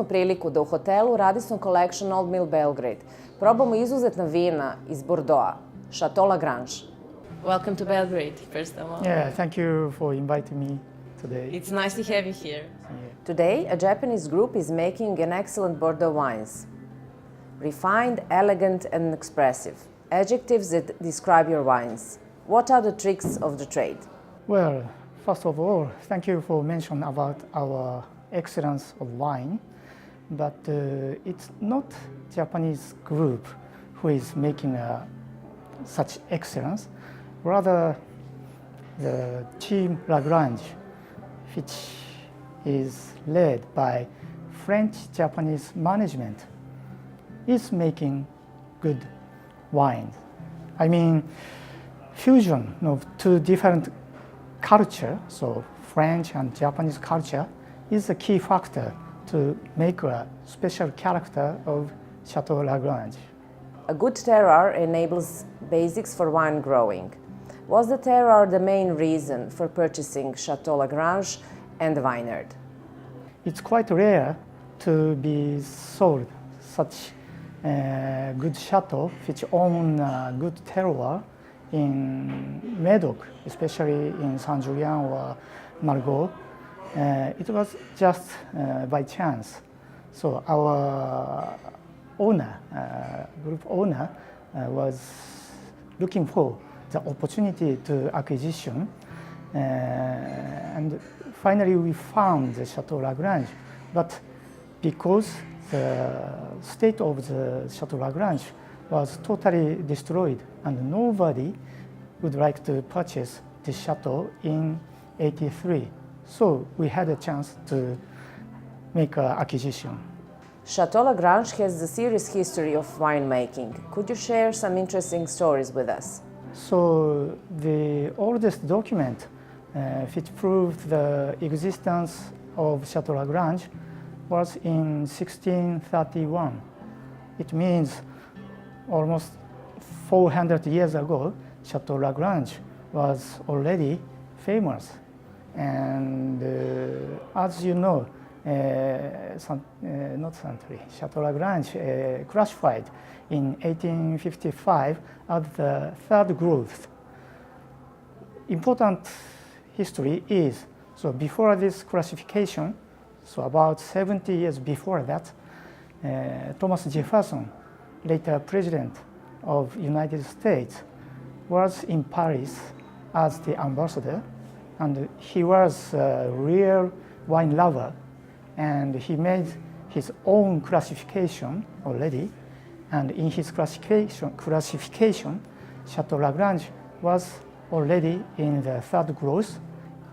smo priliku da u hotelu Radisson Collection Old Mill Belgrade probamo izuzetna vina iz Bordeauxa, CHATEAU LAGRANGE. Welcome to Belgrade, first of all. Yeah, thank you for inviting me today. It's nice to have you here. Yeah. Today, a Japanese group is making an excellent Bordeaux wines. Refined, elegant, and expressive. Adjectives that describe your wines. What are the tricks of the trade? Well, first of all, thank you for mentioning about our excellence of wine, but it's not Japanese group who is making such excellence, rather the team LAGRANGE, which is led by French-Japanese management, is making good wines. I mean, fusion of two different culture, so French and Japanese culture, is a key factor to make a special character of Chateau LAGRANGE. A good terroir enables basics for wine growing. Was the terroir the main reason for purchasing Chateau LAGRANGE and the vineyard? It's quite rare to be sold such good chateau which own good terroir in Médoc, especially in Saint-Julien or Margaux. It was just by chance. So our owner, group owner, was looking for the opportunity to acquisition, and finally we found the Chateau LAGRANGE. But because the state of the Chateau LAGRANGE was totally destroyed and nobody would like to purchase the chateau in '83. So we had a chance to make an acquisition. Chateau LAGRANGE has a serious history of winemaking. Could you share some interesting stories with us? So the oldest document which proved the existence of Chateau LAGRANGE was in 1631. It means almost 400 years ago, Chateau LAGRANGE was already famous. And as you know, Chateau LAGRANGE classified in 1855 as the third growth. Important history is, so before this classification, so about 70 years before that, Thomas Jefferson, later President of United States, was in Paris as the ambassador, and he was a real wine lover, and he made his own classification already, and in his classification, Chateau LAGRANGE was already in the third growth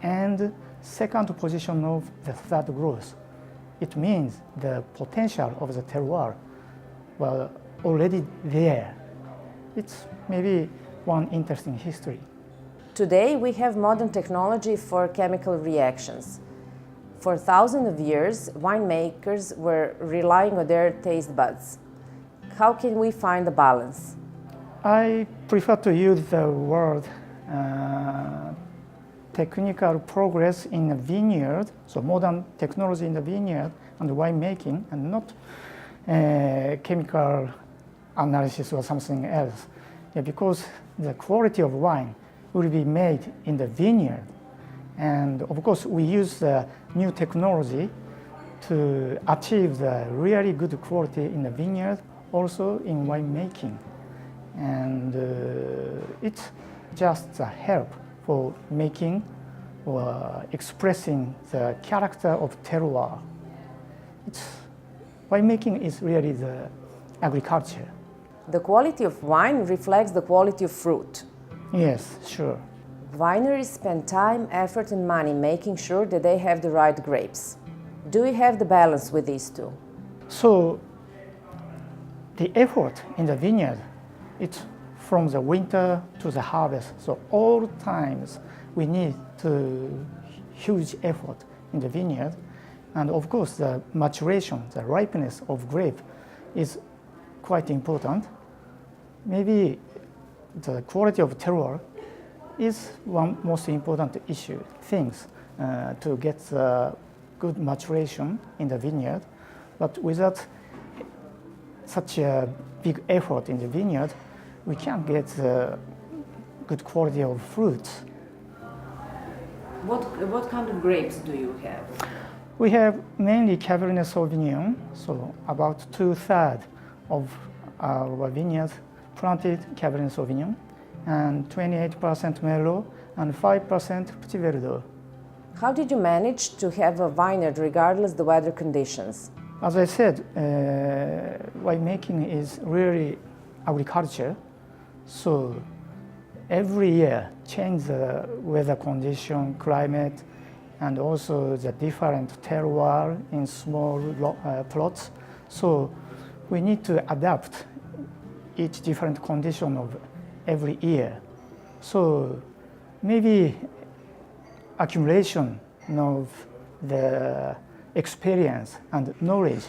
and second position of the third growth. It means the potential of the terroir was already there. It's maybe one interesting history. Today we have modern technology for chemical reactions. For thousands of years, winemakers were relying on their taste buds. How can we find a balance? I prefer to use the word technical progress in a vineyard, so modern technology in the vineyard and winemaking, and not chemical analysis or something else. Yeah, because the quality of wine will be made in the vineyard. And of course, we use the new technology to achieve the really good quality in the vineyard, also in winemaking. And it's just a help for making or expressing the character of terroir. Winemaking is really the agriculture. The quality of wine reflects the quality of fruit. Yes, sure. Wineries spend time, effort, and money making sure that they have the right grapes. Do we have the balance with these two? So the effort in the vineyard, it's from the winter to the harvest. So all times we need huge effort in the vineyard. And of course the maturation, the ripeness of grape is quite important. Maybe the quality of terroir is one most important things to get the good maturation in the vineyard. But without such a big effort in the vineyard, we can't get good quality of fruits. What kind of grapes do you have? We have mainly Cabernet Sauvignon, so about 2/3 of our vineyards planted Cabernet Sauvignon, and 28% Merlot and 5% Petit Verdot. How did you manage to have a vineyard regardless the weather conditions? As I said, winemaking is really agriculture, so every year change the weather condition, climate, and also the different terroir in small plots. So we need to adapt each different condition of every year. So maybe accumulation of the experience and knowledge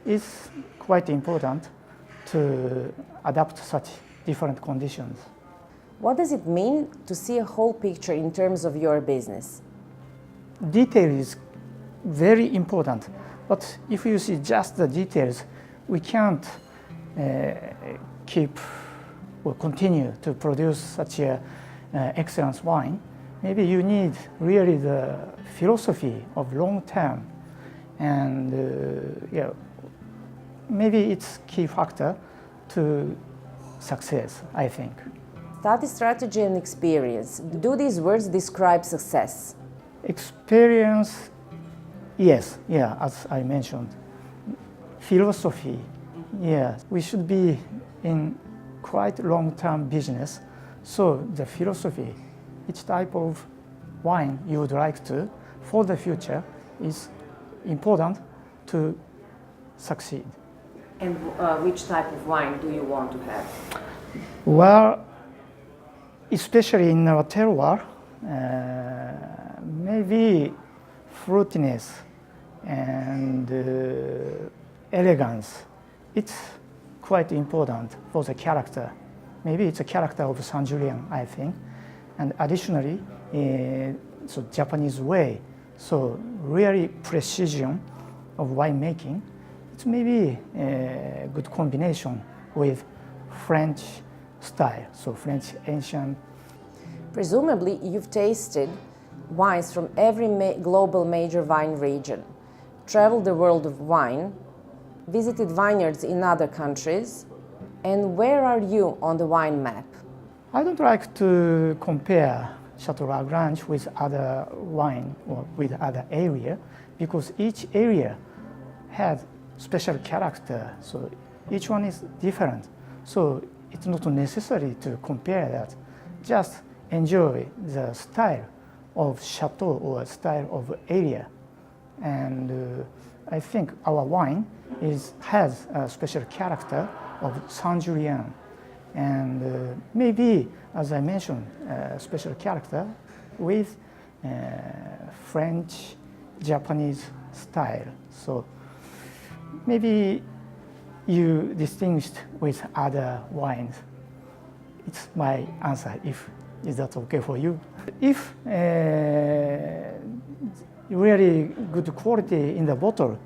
is quite important to adapt such different conditions. What does it mean to see a whole picture in terms of your business? Detail is very important, but if you see just the details, we can't keep or continue to produce such a excellent wine. Maybe you need really the philosophy of long term, and maybe it's key factor to success, I think. Study, strategy, and experience. Do these words describe success? Experience, yes, as I mentioned. Philosophy, yes. We should be in quite long-term business, so the philosophy, each type of wine you would like to, for the future, is important to succeed. And which type of wine do you want to have? Well, especially in our terroir, maybe fruitiness and elegance. It's quite important for the character. Maybe it's a character of Saint-Julien, I think. And additionally, so Japanese way, so really precision of winemaking. It's maybe a good combination with French style, so French ancient. Presumably, you've tasted wines from every global major wine region, traveled the world of wine, visited vineyards in other countries, and where are you on the wine map? I don't like to compare Chateau LAGRANGE with other wine or with other area, because each area has special character, so each one is different. So it's not necessary to compare that. Just enjoy the style of chateau or style of area. And I think our wine has a special character of Saint-Julien. And maybe, as I mentioned, a special character with French, Japanese style. So maybe you distinguished with other wines. It's my answer, if is that okay for you. If really good quality in the bottle,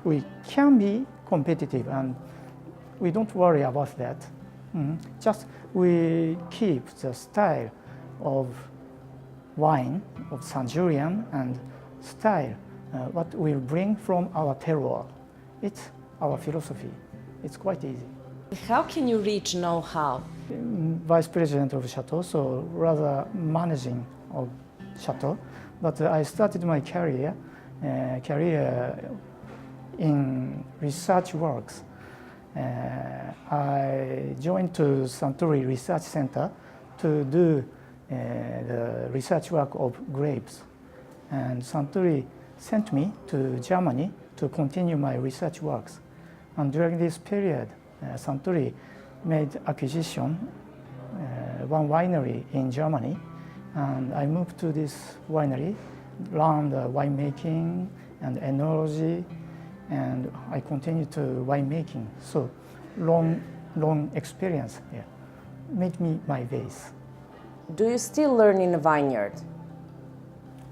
we can be competitive, and we don't worry about that. Just we keep the style of wine of Saint-Julien and style what we'll bring from our terroir. It's our philosophy. It's quite easy. How can you reach know-how? Vice president of Chateau, so rather managing of Chateau. But I started my career in research works. I joined to Suntory Research Center to do the research work of grapes. And Suntory sent me to Germany to continue my research works. And during this period, Suntory made acquisition one winery in Germany, and I moved to this winery, learned winemaking and enology, and I continued to winemaking. So long experience here made me my base. Do you still learn in a vineyard?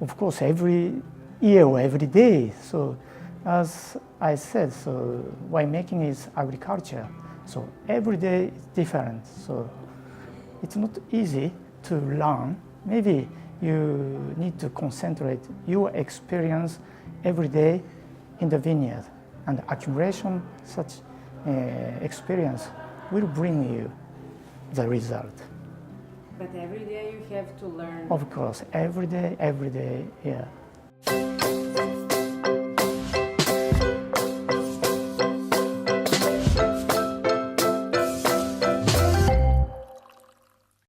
Of course, every year or every day. So As I said, so winemaking is agriculture, so every day is different. So it's not easy to learn. Maybe you need to concentrate your experience every day in the vineyard, and accumulation such experience will bring you the result. But every day you have to learn. Of course, every day, yeah.